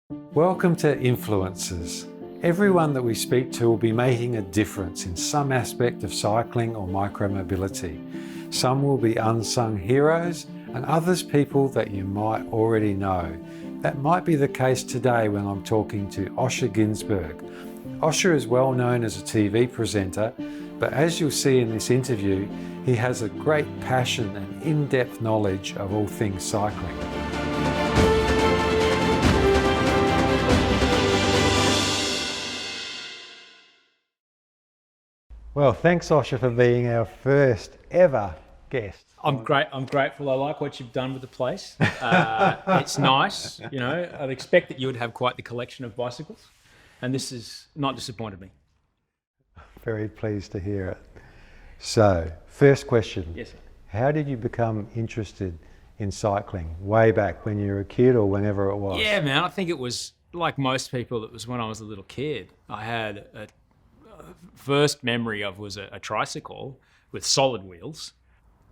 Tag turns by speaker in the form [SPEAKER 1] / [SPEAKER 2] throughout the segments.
[SPEAKER 1] Welcome to Influencers. Everyone that we speak to will be making a difference in some aspect of cycling or micromobility. Some will be unsung heroes and others people that you might already know. That might be the case today when I'm talking to Osher Günsberg. Osher is well known as a TV presenter, but as you'll see in this interview, he has a great passion and in-depth knowledge of all things cycling. Well, thanks, Osher, for being our first ever guest.
[SPEAKER 2] I'm great. I'm grateful. I like what you've done with the place. It's nice. You know, I'd expect that you would have quite the collection of bicycles, and this has not disappointed me.
[SPEAKER 1] Very pleased to hear it. So, first question.
[SPEAKER 2] Yes, sir.
[SPEAKER 1] How did you become interested in cycling? Way back when you were a kid or whenever it was?
[SPEAKER 2] Yeah, man. I think it was like most people. It was when I was a little kid. I had a first memory of was a tricycle with solid wheels.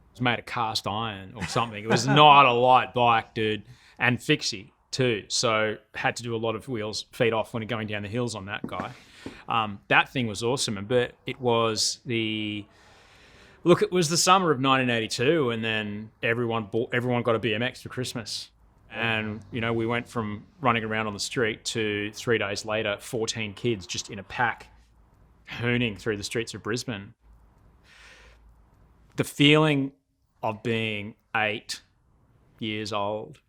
[SPEAKER 2] It was made of cast iron or something. It was not a light bike, dude, and fixie too. So had to do a lot of wheels feet off when you're going down the hills on that guy. That thing was awesome, but it was it was the summer of 1982, and then everyone got a BMX for Christmas. And, you know, we went from running around on the street to 3 days later, 14 kids just in a pack hooning through the streets of Brisbane. The feeling of being 8 years old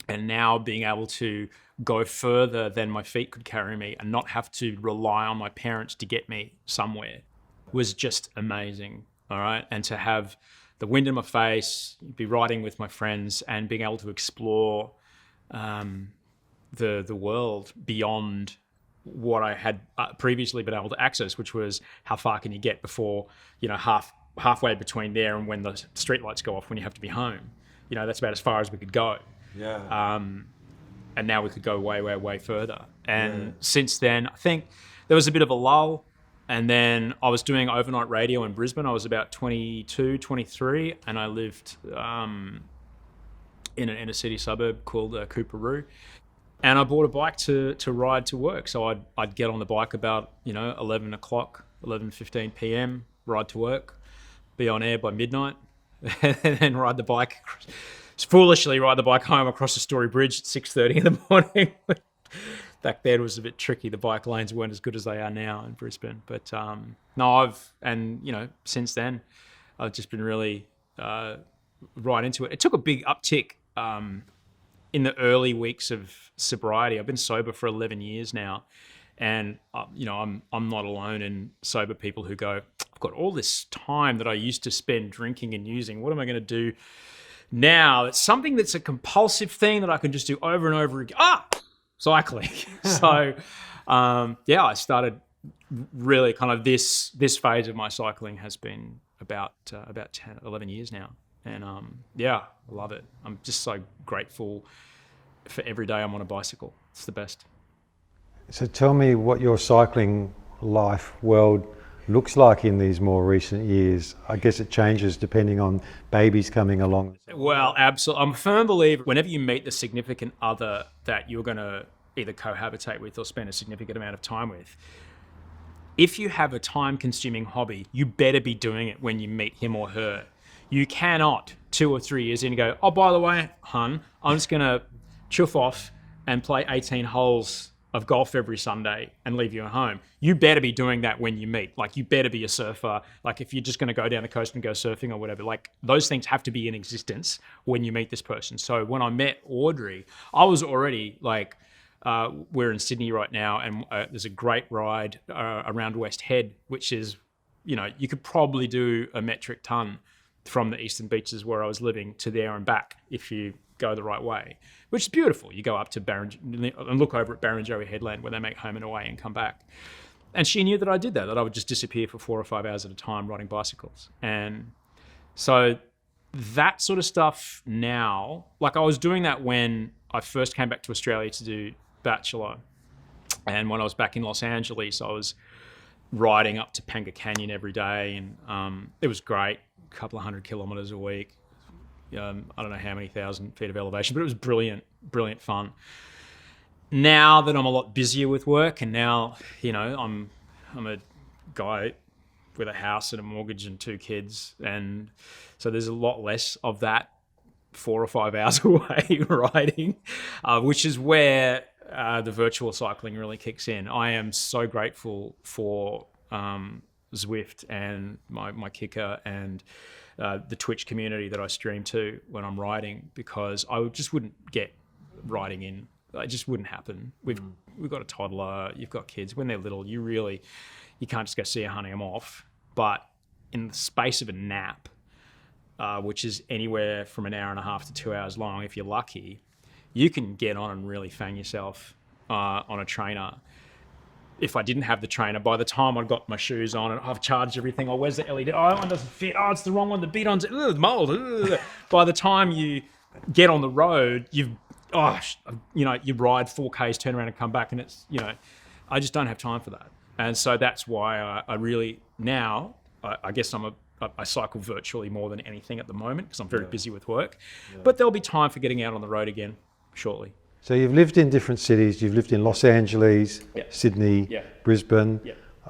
[SPEAKER 2] and now being able to go further than my feet could carry me and not have to rely on my parents to get me somewhere was just amazing. All right. And to have the wind in my face, be riding with my friends and being able to explore the world beyond what I had previously been able to access, which was how far can you get before, you know, halfway between there and when the streetlights go off when you have to be home. You know, that's about as far as we could go.
[SPEAKER 1] Yeah.
[SPEAKER 2] And now we could go way, way, way further. And since then, I think there was a bit of a lull. And then I was doing overnight radio in Brisbane. I was about 22, 23, and I lived in an inner city suburb called Cooperoo. And I bought a bike to ride to work. So I'd get on the bike about, 11 o'clock, 11:15 p.m., ride to work, be on air by midnight, and then foolishly ride the bike home across the Story Bridge at 6:30 in the morning. Back then it was a bit tricky. The bike lanes weren't as good as they are now in Brisbane. But since then, I've just been really right into it. It took a big uptick in the early weeks of sobriety. I've been sober for 11 years now. And, I'm not alone in sober people who go, I've got all this time that I used to spend drinking and using. What am I going to do now? It's something that's a compulsive thing that I can just do over and over again. Cycling. So, I started really kind of this phase of my cycling has been about 10, 11 years now. And I love it. I'm just so grateful for every day I'm on a bicycle. It's the best.
[SPEAKER 1] So tell me what your cycling life world looks like in these more recent years. I guess it changes depending on babies coming along.
[SPEAKER 2] Well, absolutely. I'm a firm believer whenever you meet the significant other that you're going to either cohabitate with or spend a significant amount of time with, if you have a time-consuming hobby, you better be doing it when you meet him or her. You cannot 2 or 3 years in and go, oh, by the way, hun, I'm just going to chuff off and play 18 holes of golf every Sunday and leave you at home. You better be doing that when you meet. Like, you better be a surfer. Like, if you're just going to go down the coast and go surfing or whatever, like, those things have to be in existence when you meet this person. So when I met Audrey, I was already like, we're in Sydney right now, and there's a great ride around West Head, which is, you could probably do a metric ton from the eastern beaches where I was living to there and back if you go the right way, which is beautiful. You go up to and look over at Barrenjoey Headland where they make home and away and come back. And she knew that I did that I would just disappear for 4 or 5 hours at a time riding bicycles. And so that sort of stuff now, like I was doing that when I first came back to Australia to do Bachelor. And when I was back in Los Angeles, I was riding up to Panga Canyon every day, and it was great. A couple of 100 kilometers a week. I don't know how many thousand feet of elevation, but it was brilliant fun. now that I'm a lot busier with work, and now, I'm a guy with a house and a mortgage and 2 kids, and so there's a lot less of that 4 or 5 hours away riding, which is where the virtual cycling really kicks in. I am so grateful for Zwift and my kicker and the Twitch community that I stream to when I'm riding, because I just wouldn't get riding in. It just wouldn't happen. We've got a toddler, you've got kids. When they're little, you can't just go see a honey, I'm off. But in the space of a nap, which is anywhere from an hour and a half to 2 hours long, if you're lucky, you can get on and really fang yourself on a trainer. If I didn't have the trainer, by the time I'd got my shoes on and I've charged everything, where's the LED? Oh, that one doesn't fit. Oh, it's the wrong one. The beat-on's mold. By the time you get on the road, you ride 4Ks, turn around and come back, and it's, I just don't have time for that. And so that's why I really now, I guess I cycle virtually more than anything at the moment, because I'm very busy with work. But there'll be time for getting out on the road again shortly.
[SPEAKER 1] So you've lived in different cities. You've lived in Los Angeles, Sydney, Brisbane.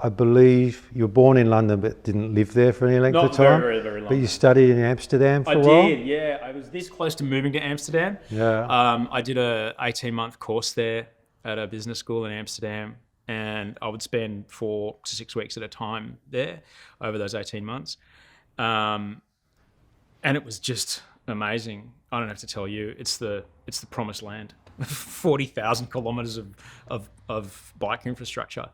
[SPEAKER 1] I believe you were born in London but didn't live there for any length of time.
[SPEAKER 2] Very, very long.
[SPEAKER 1] But you studied in Amsterdam for a while?
[SPEAKER 2] I did, yeah. I was this close to moving to Amsterdam.
[SPEAKER 1] Yeah.
[SPEAKER 2] I did a 18-month course there at a business school in Amsterdam, and I would spend 4 to 6 weeks at a time there over those 18 months. And it was just amazing. I don't have to tell you, it's the promised land. 40,000 kilometers of bike infrastructure.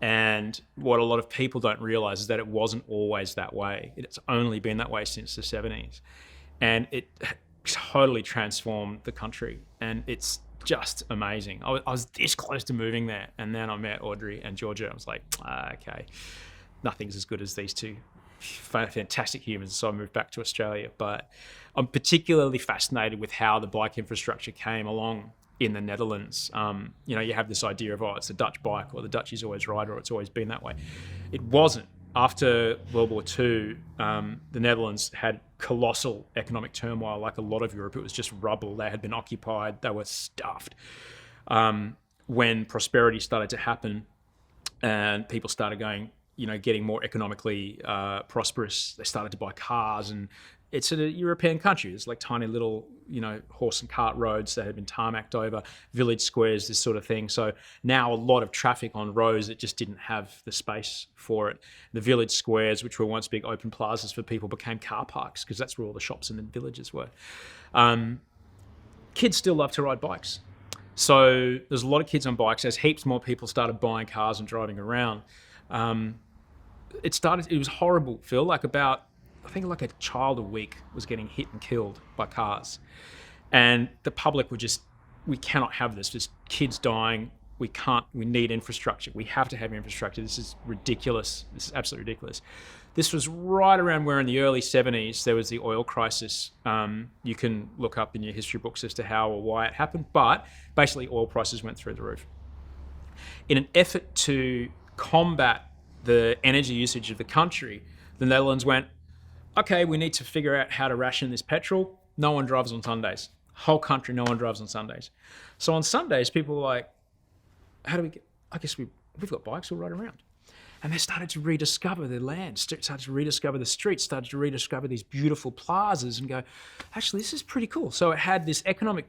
[SPEAKER 2] And what a lot of people don't realize is that it wasn't always that way. It's only been that way since the 70s. And it totally transformed the country. And it's just amazing. I was this close to moving there. And then I met Audrey and Georgia. I was like, okay, nothing's as good as these two fantastic humans. So I moved back to Australia. But I'm particularly fascinated with how the bike infrastructure came along in the Netherlands. You have this idea of, it's a Dutch bike, or the Dutch is always right, or it's always been that way. It wasn't. After World War II, the Netherlands had colossal economic turmoil, like a lot of Europe. It was just rubble. They had been occupied. They were stuffed. When prosperity started to happen and people started getting more economically prosperous, they started to buy cars, and it's a European country. It's like tiny little, horse and cart roads that had been tarmacked over, village squares, this sort of thing. So now a lot of traffic on roads that just didn't have the space for it. The village squares, which were once big open plazas for people, became car parks, because that's where all the shops in the villages were. Kids still love to ride bikes. So there's a lot of kids on bikes. As heaps more people started buying cars and driving around, it was horrible, Phil. I think like a child a week was getting hit and killed by cars. And the public were we cannot have this. Just kids dying. We need infrastructure. We have to have infrastructure. This is ridiculous. This is absolutely ridiculous. This was right around where in the early 70s there was the oil crisis. You can look up in your history books as to how or why it happened, but basically oil prices went through the roof. In an effort to combat the energy usage of the country, the Netherlands went, okay, we need to figure out how to ration this petrol. No one drives on Sundays. Whole country, no one drives on Sundays. So on Sundays, people were like, I guess we've got bikes, we'll ride around. And they started to rediscover their land, started to rediscover the streets, started to rediscover these beautiful plazas and go, actually, this is pretty cool. So it had this economic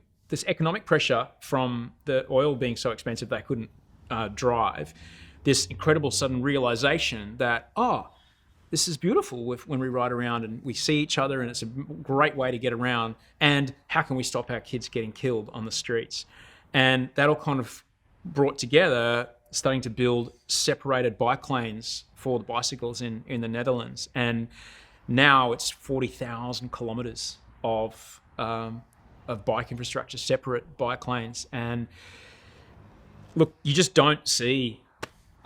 [SPEAKER 2] pressure from the oil being so expensive they couldn't drive, this incredible sudden realization that, this is beautiful when we ride around and we see each other, and it's a great way to get around. And how can we stop our kids getting killed on the streets? And that all kind of brought together, starting to build separated bike lanes for the bicycles in the Netherlands. And now it's 40,000 kilometers of bike infrastructure, separate bike lanes. And look, you just don't see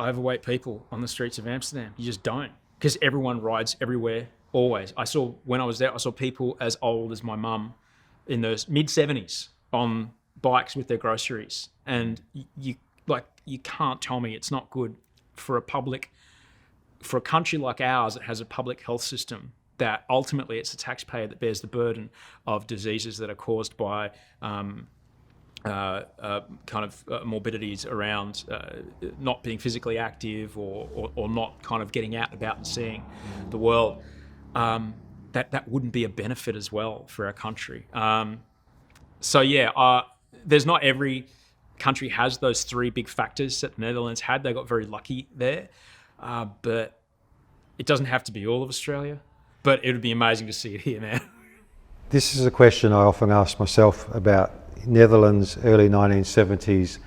[SPEAKER 2] overweight people on the streets of Amsterdam. You just don't. Because everyone rides everywhere, always. When I was there, I saw people as old as my mum in the mid-70s on bikes with their groceries. And you can't tell me it's not good for a country like ours that has a public health system, that ultimately it's the taxpayer that bears the burden of diseases that are caused by morbidities around not being physically active or not kind of getting out and about and seeing the world, that wouldn't be a benefit as well for our country. There's not every country has those three big factors that the Netherlands had. They got very lucky there, but it doesn't have to be all of Australia. But it would be amazing to see it here, man.
[SPEAKER 1] This is a question I often ask myself about Netherlands, early 1970s.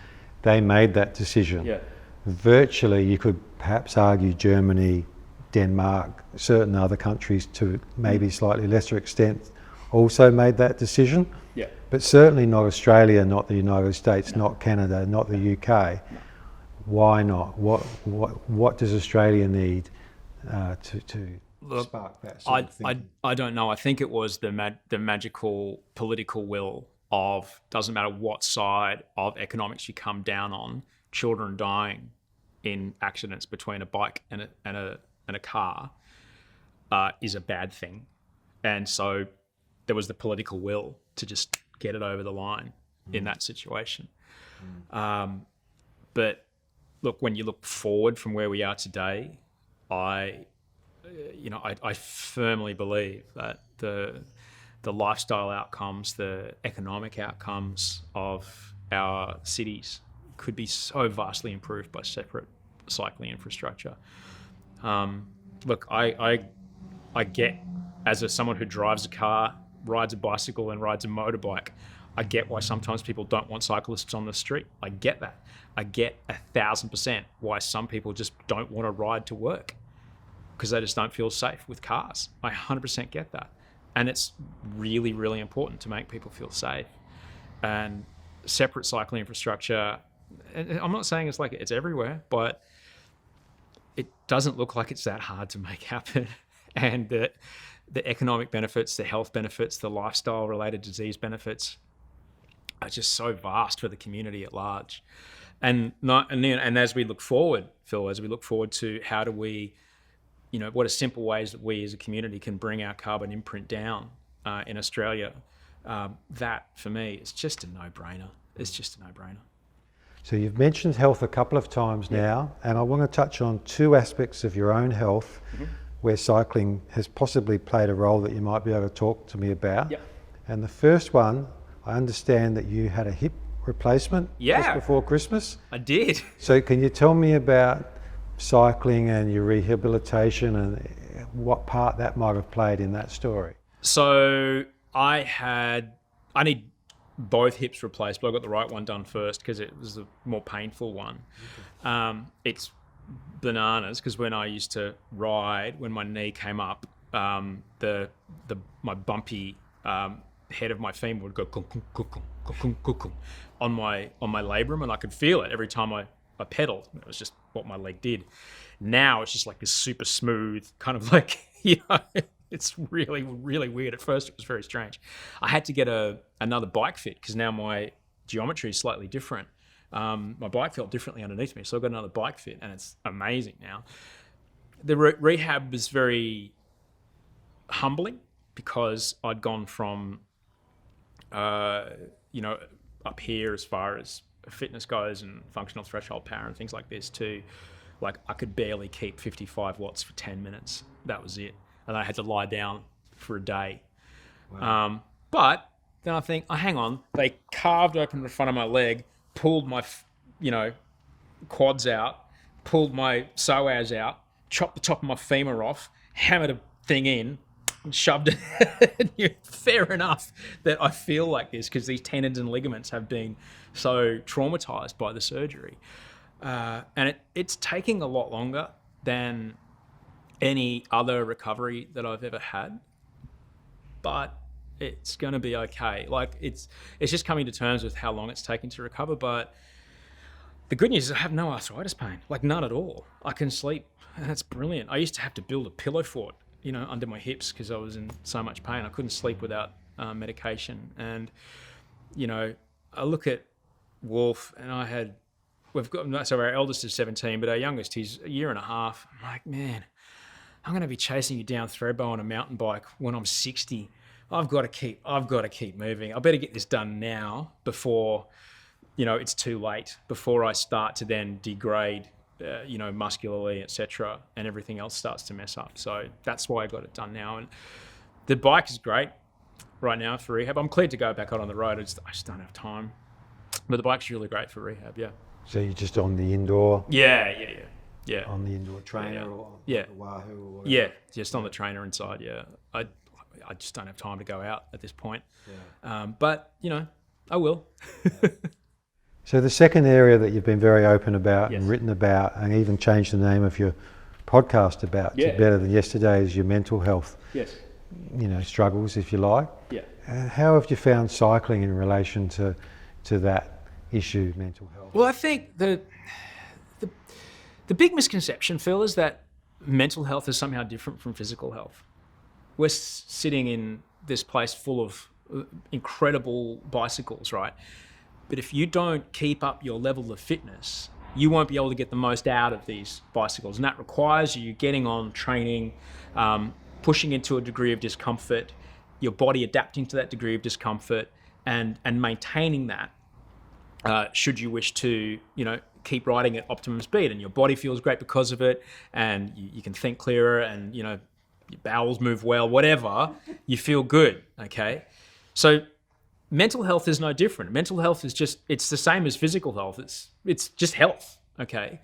[SPEAKER 1] They made that decision.
[SPEAKER 2] Yeah.
[SPEAKER 1] Virtually, you could perhaps argue Germany, Denmark, certain other countries to maybe slightly lesser extent also made that decision.
[SPEAKER 2] Yeah.
[SPEAKER 1] But certainly not Australia, not the United States, not Canada, not the UK.
[SPEAKER 2] No.
[SPEAKER 1] Why not? What does Australia need to spark that sort of thinking?
[SPEAKER 2] I don't know. I think it was the magical political will of, doesn't matter what side of economics you come down on, children dying in accidents between a bike and a car is a bad thing. And so there was the political will to just get it over the line in that situation. But look, when you look forward from where we are today, I firmly believe that the lifestyle outcomes, the economic outcomes of our cities could be so vastly improved by separate cycling infrastructure. Look, I get, as someone who drives a car, rides a bicycle and rides a motorbike, I get why sometimes people don't want cyclists on the street. I get that. I get 1,000% why some people just don't want to ride to work because they just don't feel safe with cars. I 100% get that. And it's really, really important to make people feel safe. And separate cycling infrastructure, and I'm not saying it's everywhere, but it doesn't look like it's that hard to make happen. And the economic benefits, the health benefits, the lifestyle-related disease benefits are just so vast for the community at large. And as we look forward, Phil, as we look forward to how do we, what are simple ways that we as a community can bring our carbon imprint down in Australia, that for me is just a no-brainer. It's just a no-brainer.
[SPEAKER 1] So you've mentioned health a couple of times now, and I want to touch on two aspects of your own health where cycling has possibly played a role that you might be able to talk to me about. And the first one, I understand that you had a hip replacement just before Christmas.
[SPEAKER 2] I did.
[SPEAKER 1] So can you tell me about cycling and your rehabilitation and what part that might have played in that story?
[SPEAKER 2] So I need both hips replaced, but I got the right one done first because it was the more painful one. It's bananas because when I used to ride, when my knee came up, my bumpy head of my femur would go on my labrum, and I could feel it every time I pedaled. It was just what my leg did. Now it's just like this super smooth kind of it's really, really weird. At first it was very strange. I had to get another bike fit because now my geometry is slightly different. My bike felt differently underneath me, so I got another bike fit, and it's amazing now. The rehab was very humbling because I'd gone from, up here as far as fitness goes and functional threshold power and things like this to, I could barely keep 55 watts for 10 minutes. That was it. And I had to lie down for a day. Wow. But then I think, hang on, they carved open the front of my leg, pulled my, quads out, pulled my psoas out, chopped the top of my femur off, hammered a thing in, and shoved it. Fair enough that I feel like this because these tendons and ligaments have been so traumatized by the surgery. And it's taking a lot longer than any other recovery that I've ever had, but it's going to be okay. It's just coming to terms with how long it's taking to recover. But the good news is I have no arthritis pain, none at all. I can sleep, and that's brilliant. I used to have to build a pillow fort, under my hips because I was in so much pain. I couldn't sleep without medication. And, I look at Wolf, and our eldest is 17, but our youngest, he's a year and a half. I'm like, man, I'm going to be chasing you down Thredbo on a mountain bike when I'm 60. I've got to keep moving. I better get this done now before, it's too late, before I start to then degrade, muscularly, etc., and everything else starts to mess up. So that's why I got it done now. And the bike is great right now for rehab. I'm cleared to go back out on the road. I just don't have time. But the bike's really great for rehab, yeah.
[SPEAKER 1] So you're just on the indoor?
[SPEAKER 2] Yeah.
[SPEAKER 1] On the indoor trainer or
[SPEAKER 2] yeah.
[SPEAKER 1] the Wahoo or whatever?
[SPEAKER 2] Yeah, just on the trainer inside, yeah. I just don't have time to go out at this point. Yeah. But, I will.
[SPEAKER 1] So the second area that you've been very open about and written about, and even changed the name of your podcast about to Better Than Yesterday, is your mental health.
[SPEAKER 2] Yes.
[SPEAKER 1] Struggles, if you like.
[SPEAKER 2] Yeah.
[SPEAKER 1] How have you found cycling in relation to that issue, mental health?
[SPEAKER 2] Well, I think the big misconception, Phil, is that mental health is somehow different from physical health. We're sitting in this place full of incredible bicycles, right? But if you don't keep up your level of fitness, you won't be able to get the most out of these bicycles. And that requires you getting on, training, pushing into a degree of discomfort, your body adapting to that degree of discomfort, and maintaining that should you wish to, keep riding at optimum speed. And your body feels great because of it, and you can think clearer, and, your bowels move well, whatever, you feel good, okay? So mental health is no different. Mental health is it's the same as physical health. It's just health, okay?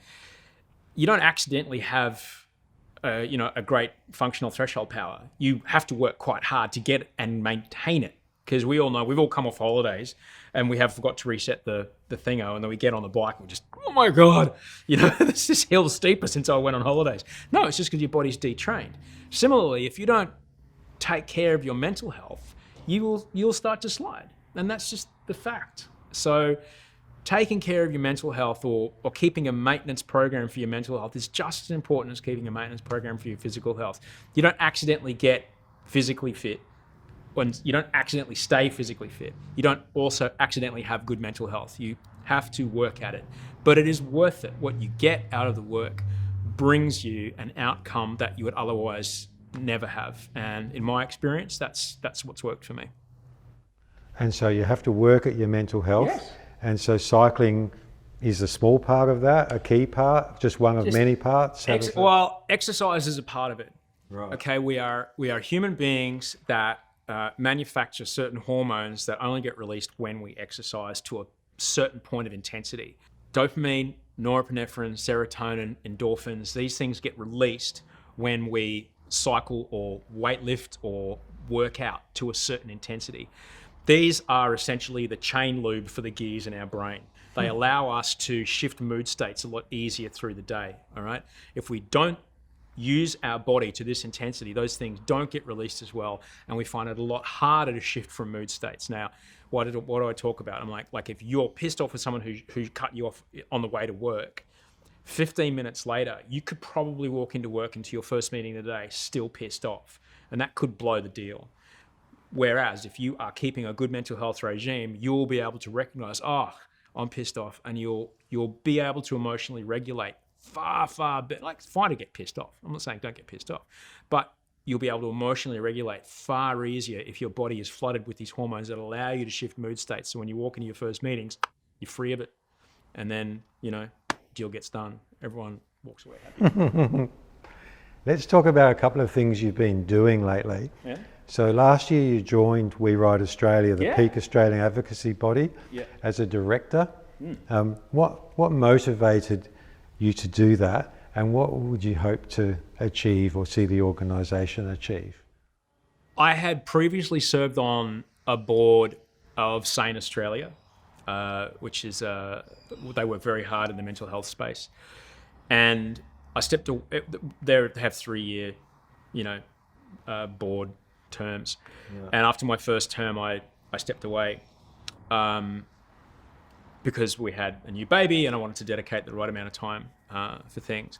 [SPEAKER 2] You don't accidentally have, a great functional threshold power. You have to work quite hard to get it and maintain it, because we all know, we've all come off holidays and we have forgot to reset the thingo, and then we get on the bike and we're just, oh my God, this hill's steeper since I went on holidays. No, it's just because your body's detrained. Similarly, if you don't take care of your mental health, you'll start to slide. And that's just the fact. So taking care of your mental health or keeping a maintenance program for your mental health is just as important as keeping a maintenance program for your physical health. You don't accidentally get physically fit, and you don't accidentally stay physically fit. You don't also accidentally have good mental health. You have to work at it. But it is worth it. What you get out of the work brings you an outcome that you would otherwise never have. And in my experience, that's what's worked for me.
[SPEAKER 1] And so you have to work at your mental health.
[SPEAKER 2] Yes.
[SPEAKER 1] And so cycling is a small part of that, a key part, just one of many parts?
[SPEAKER 2] Exercise is a part of it. Right. Okay, we are human beings that manufacture certain hormones that only get released when we exercise to a certain point of intensity. Dopamine, norepinephrine, serotonin, endorphins, these things get released when we cycle or weightlift or work out to a certain intensity. These are essentially the chain lube for the gears in our brain. They allow us to shift mood states a lot easier through the day, all right? If we don't use our body to this intensity, those things don't get released as well, and we find it a lot harder to shift from mood states. Now, what do I talk about? I'm like if you're pissed off with someone who cut you off on the way to work, 15 minutes later, you could probably walk into work into your first meeting of the day still pissed off, and that could blow the deal. Whereas if you are keeping a good mental health regime, you'll be able to recognize, I'm pissed off, and you'll be able to emotionally regulate far better. Like, it's fine to get pissed off. I'm not saying don't get pissed off, but you'll be able to emotionally regulate far easier if your body is flooded with these hormones that allow you to shift mood states. So when you walk into your first meetings, you're free of it, and then deal gets done. Everyone walks away happy.
[SPEAKER 1] Let's talk about a couple of things you've been doing lately.
[SPEAKER 2] Yeah.
[SPEAKER 1] So last year you joined We Ride Australia, the peak Australian advocacy body, as a director. What motivated you to do that, and what would you hope to achieve or see the organisation achieve?
[SPEAKER 2] I had previously served on a board of Sane Australia, which is, they work very hard in the mental health space. And I stepped away. They have 3-year, board terms. Yeah. And after my first term, I stepped away because we had a new baby and I wanted to dedicate the right amount of time for things.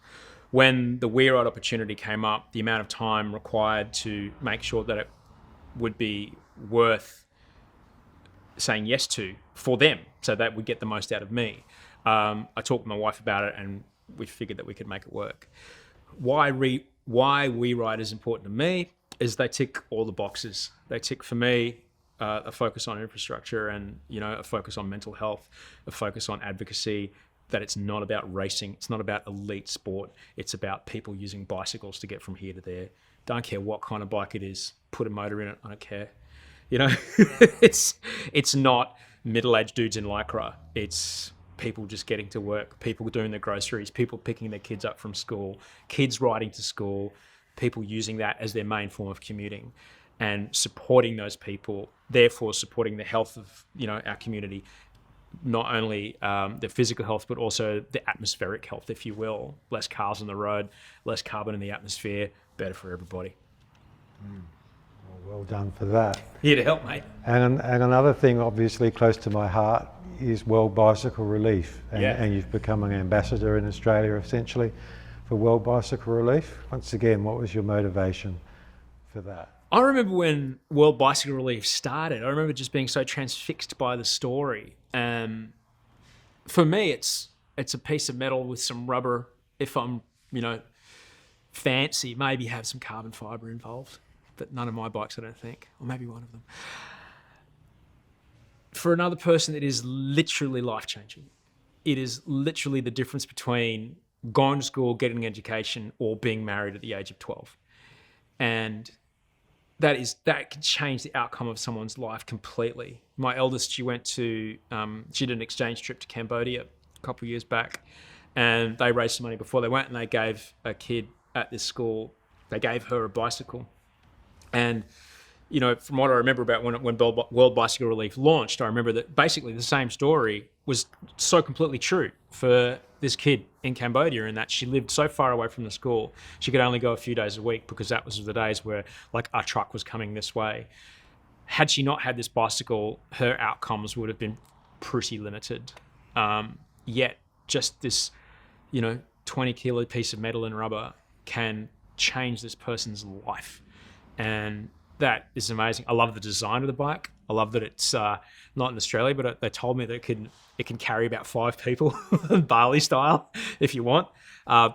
[SPEAKER 2] When the We Ride opportunity came up, the amount of time required to make sure that it would be worth saying yes to for them so that we get the most out of me. I talked to my wife about it and we figured that we could make it work. Why We Ride is important to me? is they tick all the boxes. They tick, for me, a focus on infrastructure and, a focus on mental health, a focus on advocacy, that it's not about racing. It's not about elite sport. It's about people using bicycles to get from here to there. Don't care what kind of bike it is. Put a motor in it. I don't care. It's not middle-aged dudes in Lycra. It's people just getting to work, people doing their groceries, people picking their kids up from school, kids riding to school, people using that as their main form of commuting, and supporting those people, therefore supporting the health of our community, not only the physical health, but also the atmospheric health, if you will. Less cars on the road, less carbon in the atmosphere, better for everybody.
[SPEAKER 1] Well done for that.
[SPEAKER 2] Here to help, mate.
[SPEAKER 1] And another thing, obviously close to my heart, is World Bicycle Relief. And you've become an ambassador in Australia, essentially, for World Bicycle Relief. Once again, what was your motivation for that?
[SPEAKER 2] I remember when World Bicycle Relief started, I remember just being so transfixed by the story. For me, it's a piece of metal with some rubber. If I'm, fancy, maybe have some carbon fibre involved. But none of my bikes, I don't think, or maybe one of them. For another person, it is literally life-changing. It is literally the difference between going to school, getting an education, or being married at the age of 12. And that can change the outcome of someone's life completely. My eldest, she did an exchange trip to Cambodia a couple of years back, and they raised some money before they went, and they gave a kid at this school, they gave her a bicycle. And, from what I remember about when World Bicycle Relief launched, I remember that basically the same story was so completely true for this kid in Cambodia, in that she lived so far away from the school, she could only go a few days a week, because that was the days where our truck was coming this way. Had she not had this bicycle, her outcomes would have been pretty limited. Yet just this, 20 kilo piece of metal and rubber can change this person's life. And that is amazing. I love the design of the bike. I love that it's not in Australia, but they told me that it can carry about 5 people, Bali style, if you want,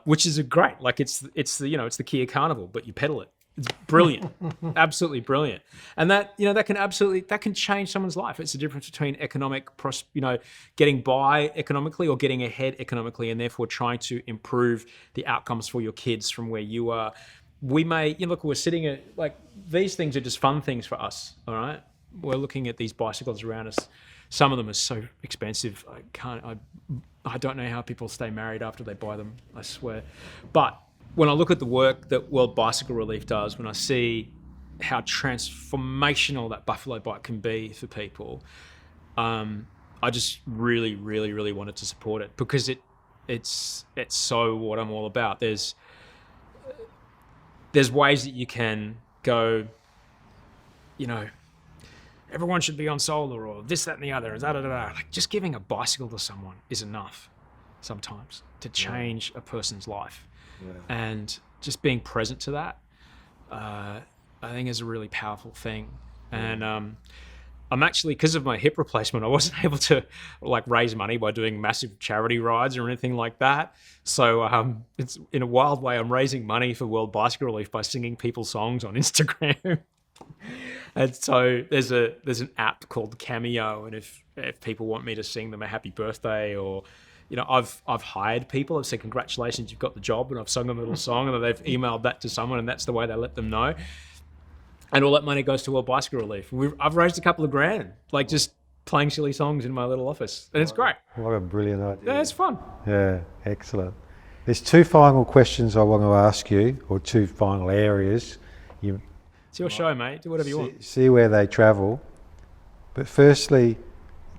[SPEAKER 2] which is great. It's the Kia Carnival, but you pedal it. It's brilliant, absolutely brilliant. And that can change someone's life. It's the difference between getting by economically or getting ahead economically, and therefore trying to improve the outcomes for your kids from where you are. We may, we're sitting at, these things are just fun things for us, all right? We're looking at these bicycles around us. Some of them are so expensive. I don't know how people stay married after they buy them, I swear. But when I look at the work that World Bicycle Relief does, when I see how transformational that buffalo bike can be for people, I just really, really, really wanted to support it, because it's so what I'm all about. There's ways that you can go, everyone should be on solar, or this, that, and the other, just giving a bicycle to someone is enough sometimes to change a person's life. Yeah. And just being present to that, I think is a really powerful thing. And I'm actually, because of my hip replacement, I wasn't able to raise money by doing massive charity rides or anything like that. So it's, in a wild way, I'm raising money for World Bicycle Relief by singing people's songs on Instagram. And so there's an app called Cameo, and if people want me to sing them a happy birthday, or I've hired people. I've said, congratulations, you've got the job, and I've sung them a little song, and they've emailed that to someone, and that's the way they let them know. And all that money goes to World Bicycle Relief. I've raised a couple of grand, just playing silly songs in my little office. And it's great.
[SPEAKER 1] What a brilliant idea.
[SPEAKER 2] Yeah, it's fun.
[SPEAKER 1] Yeah, excellent. There's 2 final questions I want to ask you, or 2 final areas.
[SPEAKER 2] It's your show, mate. Do whatever you want.
[SPEAKER 1] See where they travel. But firstly,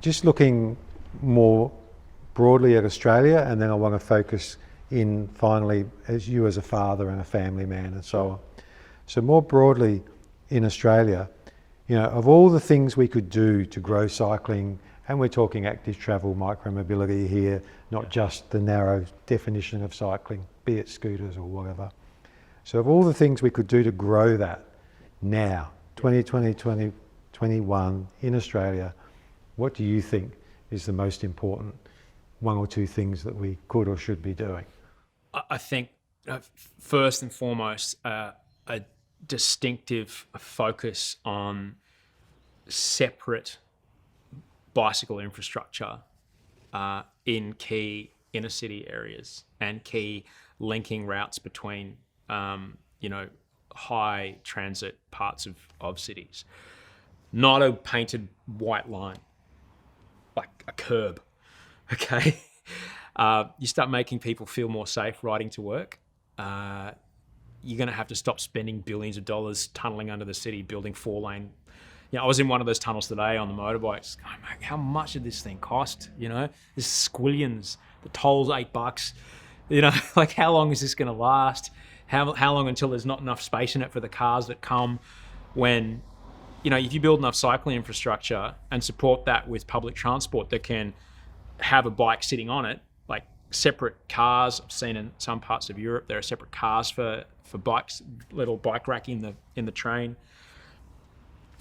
[SPEAKER 1] just looking more broadly at Australia, and then I want to focus in finally as you as a father and a family man and so on. So more broadly, in Australia, of all the things we could do to grow cycling, and we're talking active travel, micromobility here, not just the narrow definition of cycling, be it scooters or whatever. So of all the things we could do to grow that now, 2020, 2021 in Australia, what do you think is the most important 1 or 2 things that we could or should be doing?
[SPEAKER 2] I think first and foremost, distinctive focus on separate bicycle infrastructure in key inner city areas and key linking routes between, high transit parts of cities. Not a painted white line, like a curb, okay? You start making people feel more safe riding to work. You're going to have to stop spending billions of dollars tunneling under the city, building 4-lane. I was in one of those tunnels today on the motorbikes. Oh, mate, how much did this thing cost? This squillions. The toll's $8. Like, how long is this going to last? How long until there's not enough space in it for the cars that come? When, if you build enough cycling infrastructure and support that with public transport that can have a bike sitting on it, like separate cars. I've seen in some parts of Europe there are separate cars for bikes, little bike rack in the train.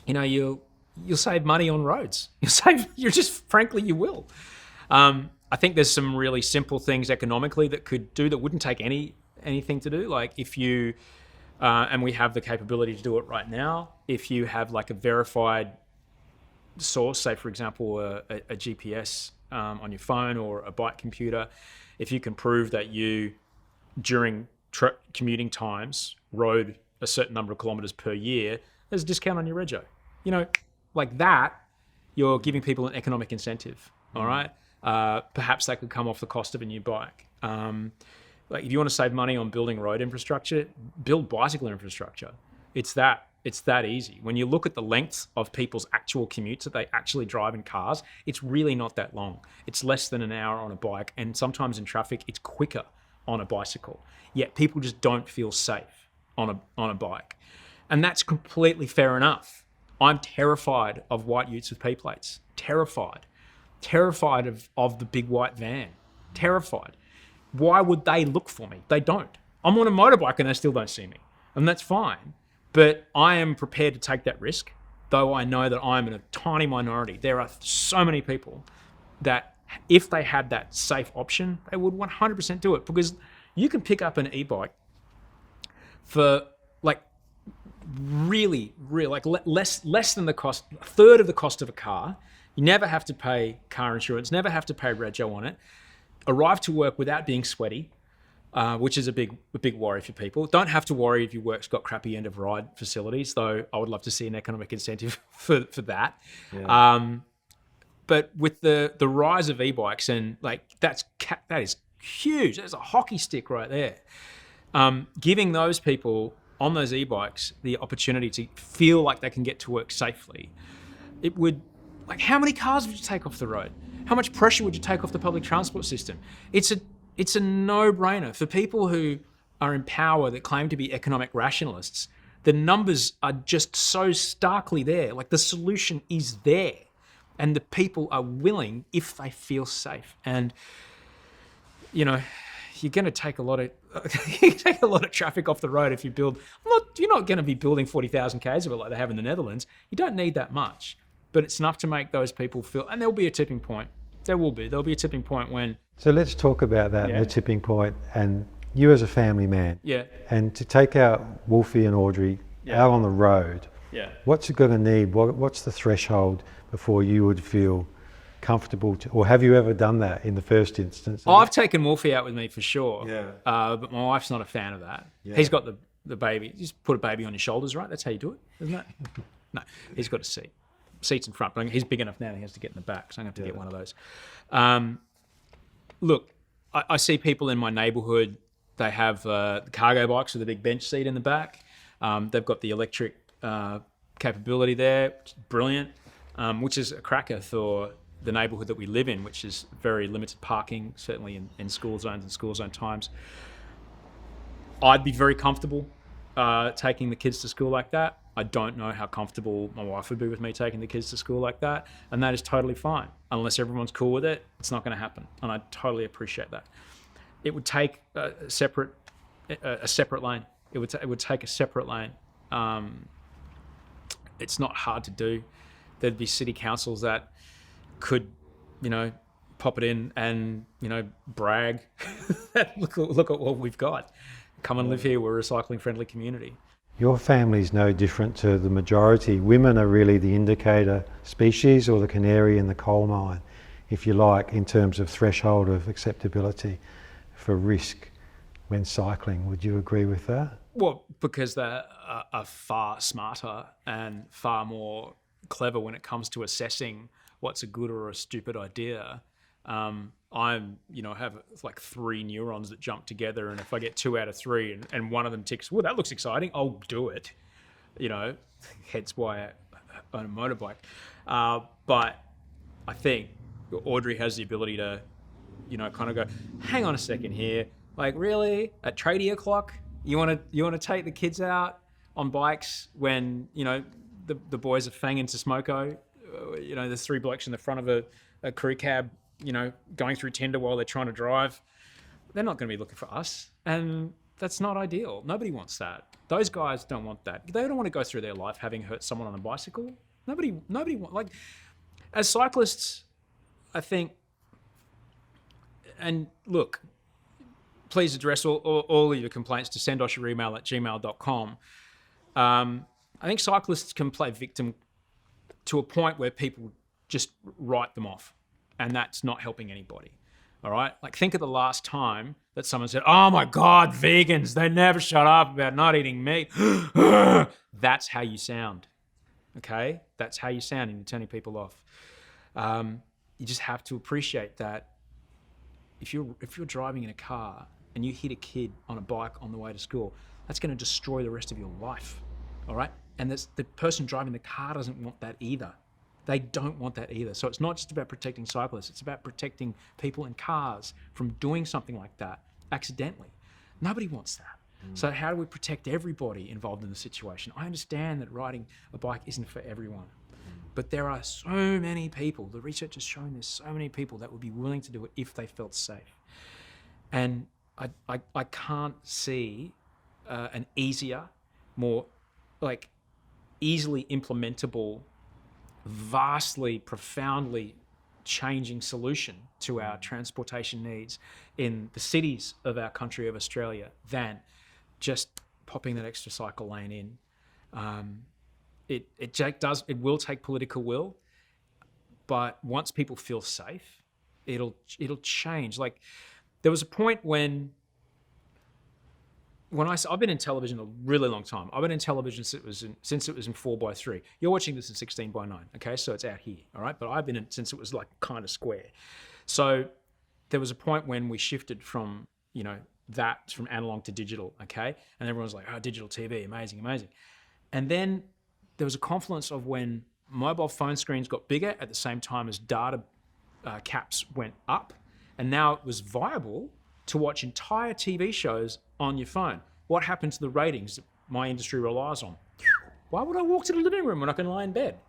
[SPEAKER 2] You'll save money on roads. You will. I think there's some really simple things economically that wouldn't take anything to do. Like if you, and we have the capability to do it right now, if you have like a verified source, say for example, a GPS on your phone or a bike computer, if you can prove that you, during commuting times, rode a certain number of kilometers per year, there's a discount on your rego. Like that, you're giving people an economic incentive, all right? Perhaps that could come off the cost of a new bike. Like if you want to save money on building road infrastructure, build bicycle infrastructure. It's that easy. When you look at the lengths of people's actual commutes that they actually drive in cars, it's really not that long. It's less than an hour on a bike, and sometimes in traffic, it's quicker on a bicycle. Yet people just don't feel safe on a bike. And that's completely fair enough. I'm terrified of white utes with P plates. Terrified of the big white van. Terrified. Why would they look for me? They don't. I'm on a motorbike and they still don't see me. And that's fine. But I am prepared to take that risk, though I know that I'm in a tiny minority. There are so many people that if they had that safe option, they would 100% do it, because you can pick up an e-bike for like really like less than the cost, a third of the cost of a car. You never have to pay car insurance, never have to pay rego on it. Arrive to work without being sweaty, which is a big worry for people. Don't have to worry if your work's got crappy end of ride facilities, though I would love to see an economic incentive for that. Yeah. But with the rise of e-bikes, and like that is huge. There's a hockey stick right there. Giving those people on those e-bikes the opportunity to feel like they can get to work safely, it would, like, how many cars would you take off the road? How much pressure would you take off the public transport system? It's a no-brainer. For people who are in power that claim to be economic rationalists, the numbers are just so starkly there. Like, the solution is there, and the people are willing if they feel safe. And, you're going to take a lot of traffic off the road if you build. You're not going to be building 40,000 k's of it like they have in the Netherlands. You don't need that much, but it's enough to make those people feel. And there'll be a tipping point. There'll be a tipping point when.
[SPEAKER 1] So let's talk about that, the tipping point, and you as a family man.
[SPEAKER 2] Yeah.
[SPEAKER 1] And to take out Wolfie and Audrey out on the road.
[SPEAKER 2] Yeah.
[SPEAKER 1] What's it going to need? What's the threshold before you would feel comfortable to, or have you ever done that in the first instance?
[SPEAKER 2] I've taken Wolfie out with me for sure.
[SPEAKER 1] Yeah.
[SPEAKER 2] But my wife's not a fan of that.
[SPEAKER 1] Yeah.
[SPEAKER 2] He's got the baby. You just put a baby on your shoulders, right? That's how you do it, isn't it? No, he's got a seat. Seats in front, but he's big enough now he has to get in the back, so I'm going to have to get one of those. Look, I see people in my neighbourhood, they have the cargo bikes with a big bench seat in the back. They've got the electric capability there, which is brilliant, which is a cracker for the neighbourhood that we live in, which is very limited parking, certainly in school zones and school zone times. I'd be very comfortable taking the kids to school like that. I don't know how comfortable my wife would be with me taking the kids to school like that, and that is totally fine. Unless everyone's cool with it, it's not going to happen, and I totally appreciate that. It would take a separate lane. It would take a separate lane. It's not hard to do. There'd be city councils that could, pop it in and, brag. look at what we've got. Come and live here. We're a recycling friendly community.
[SPEAKER 1] Your family's no different to the majority. Women are really the indicator species, or the canary in the coal mine, if you like, in terms of threshold of acceptability for risk when cycling. Would you agree with that?
[SPEAKER 2] Well, because they are far smarter and far more clever when it comes to assessing what's a good or a stupid idea. Have like 3 neurons that jump together, and if I get 2 out of 3 and one of them ticks, well, that looks exciting, I'll do it. Hence why I own a motorbike. But I think Audrey has the ability to, kind of go, hang on a second here. Like, really, at tradie o'clock, you want to take the kids out on bikes when the boys are fanging to smoko. There's 3 blokes in the front of a crew cab, going through Tinder while they're trying to drive. They're not going to be looking for us, and that's not ideal. Nobody wants that. Those guys don't want that. They don't want to go through their life having hurt someone on a bicycle. Nobody want, like, as cyclists, I think. And look, please address all of your complaints to sendosheremail@gmail.com. I think cyclists can play victim to a point where people just write them off, and that's not helping anybody. All right? Like, think of the last time that someone said, oh my God, vegans, they never shut up about not eating meat. That's how you sound. Okay? That's how you sound, and you're turning people off. You just have to appreciate that if you're driving in a car and you hit a kid on a bike on the way to school, that's going to destroy the rest of your life. All right? And the person driving the car doesn't want that either. They don't want that either. So it's not just about protecting cyclists, it's about protecting people in cars from doing something like that accidentally. Nobody wants that. So how do we protect everybody involved in the situation? I understand that riding a bike isn't for everyone, but there are so many people, the research has shown there's so many people that would be willing to do it if they felt safe. And I can't see an easier, more like easily implementable, vastly, profoundly changing solution to our transportation needs in the cities of our country of Australia than just popping that extra cycle lane in. It will take political will, but once people feel safe, it'll change. Like, there was a point when I've been in television a really long time. I've been in television since it was in 4:3. You're watching this in 16:9, okay? So it's out here, all right? But I've been in since it was like kind of square. So there was a point when we shifted from, from analog to digital, okay? And everyone's like, oh, digital TV, amazing, amazing. And then there was a confluence of when mobile phone screens got bigger at the same time as data caps went up. And now it was viable to watch entire TV shows on your phone. What happened to the ratings that my industry relies on? Why would I walk to the living room when I can lie in bed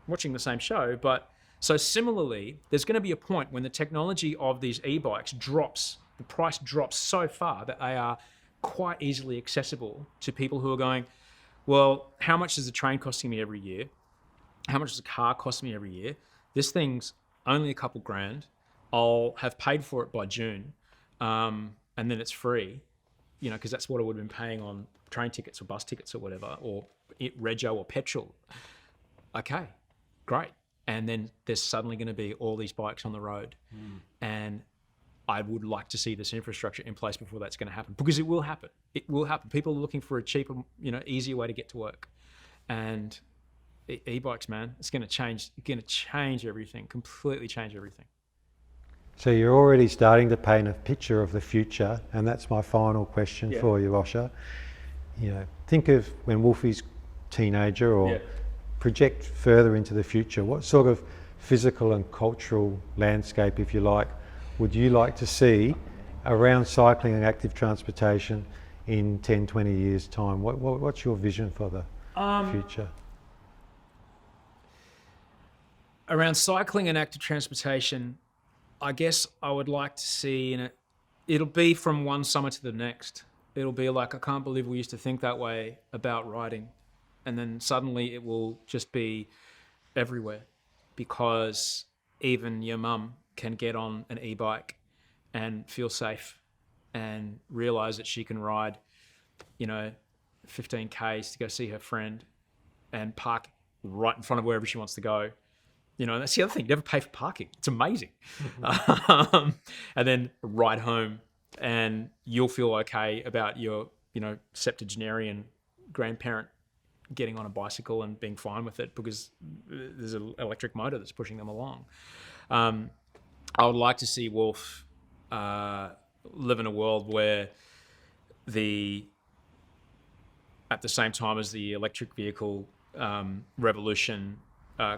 [SPEAKER 2] watching the same show? But so similarly, there's going to be a point when the technology of these e-bikes drops, the price drops so far that they are quite easily accessible to people who are going, well, how much is the train costing me every year? How much does a car cost me every year? This thing's only a couple grand. I'll have paid for it by June. And then it's free, because that's what I would have been paying on train tickets or bus tickets or whatever, or rego or petrol. Okay, great. And then there's suddenly going to be all these bikes on the road. And I would like to see this infrastructure in place before that's going to happen, because it will happen. It will happen. People are looking for a cheaper, easier way to get to work. And e-bikes, man, it's going to change everything, completely change everything.
[SPEAKER 1] So you're already starting to paint a picture of the future, and that's my final question for you, Osher. Think of when Wolfie's teenager, or project further into the future. What sort of physical and cultural landscape, if you like, would you like to see around cycling and active transportation in 10, 20 years' time? What's your vision for the future?
[SPEAKER 2] Around cycling and active transportation, I guess I would like to see, it'll be from one summer to the next. It'll be like, I can't believe we used to think that way about riding. And then suddenly it will just be everywhere, because even your mum can get on an e-bike and feel safe and realize that she can ride, 15 Ks to go see her friend and park right in front of wherever she wants to go. You know, that's the other thing. You never pay for parking. It's amazing. And then ride home, and you'll feel okay about your, septuagenarian grandparent getting on a bicycle and being fine with it because there's an electric motor that's pushing them along. I would like to see Wolf live in a world where at the same time as the electric vehicle revolution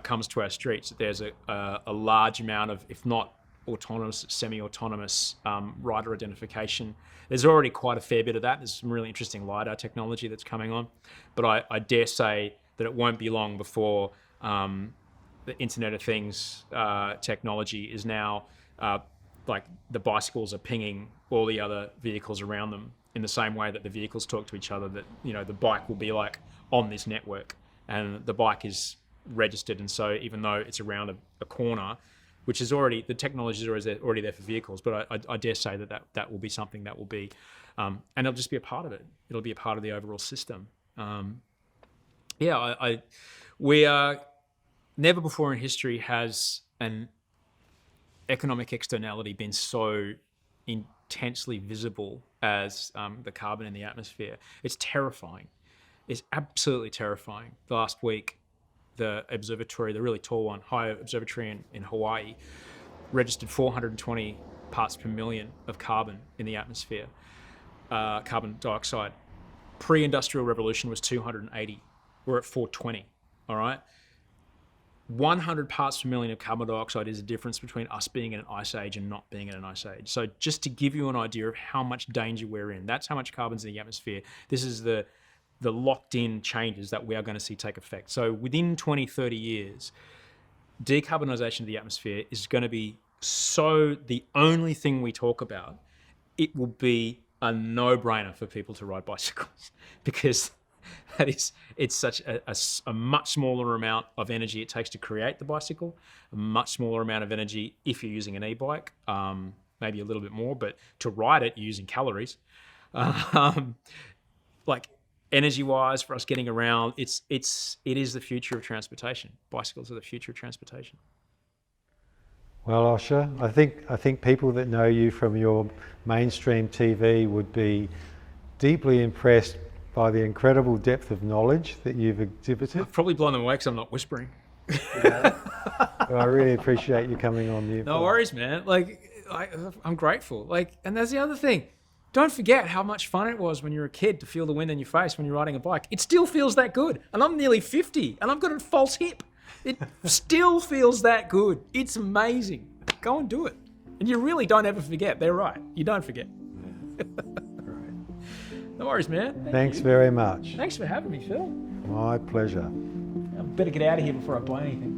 [SPEAKER 2] comes to our streets, there's a large amount of, if not autonomous, semi-autonomous rider identification. There's already quite a fair bit of that. There's some really interesting LiDAR technology that's coming on. But I dare say that it won't be long before the Internet of Things technology is now like the bicycles are pinging all the other vehicles around them in the same way that the vehicles talk to each other, that, the bike will be like on this network and the bike is registered. And so even though it's around a corner, which is already, the technology is already there for vehicles, but I dare say that will be something that will be, and it'll just be a part of it. It'll be a part of the overall system. We are, never before in history has an economic externality been so intensely visible as the carbon in the atmosphere. It's terrifying. It's absolutely terrifying. Last week, the observatory, the really tall one, high observatory in Hawaii, registered 420 parts per million of carbon in the atmosphere, carbon dioxide. Pre-industrial revolution was 280. We're at 420, all right? 100 parts per million of carbon dioxide is the difference between us being in an ice age and not being in an ice age. So just to give you an idea of how much danger we're in, that's how much carbon's in the atmosphere. This is the locked-in changes that we are going to see take effect. So within 20, 30 years, decarbonisation of the atmosphere is going to be the only thing we talk about. It will be a no-brainer for people to ride bicycles because it's such a much smaller amount of energy it takes to create the bicycle, a much smaller amount of energy if you're using an e-bike, maybe a little bit more, but to ride it, you're using calories. Like energy-wise, for us getting around, it is the future of transportation. Bicycles are the future of transportation.
[SPEAKER 1] Well, Osher, I think people that know you from your mainstream TV would be deeply impressed by the incredible depth of knowledge that you've exhibited.
[SPEAKER 2] I've probably blown them away because I'm not whispering.
[SPEAKER 1] Well, I really appreciate you coming on the.
[SPEAKER 2] No worries, man. I'm grateful. And that's the other thing. Don't forget how much fun it was when you were a kid to feel the wind in your face when you're riding a bike. It still feels that good. And I'm nearly 50 and I've got a false hip. It still feels that good. It's amazing. Go and do it. And you really don't ever forget. They're right. You don't forget. No worries, man.
[SPEAKER 1] Thanks very much.
[SPEAKER 2] Thanks for having me, Phil.
[SPEAKER 1] My pleasure.
[SPEAKER 2] I better get out of here before I blow anything.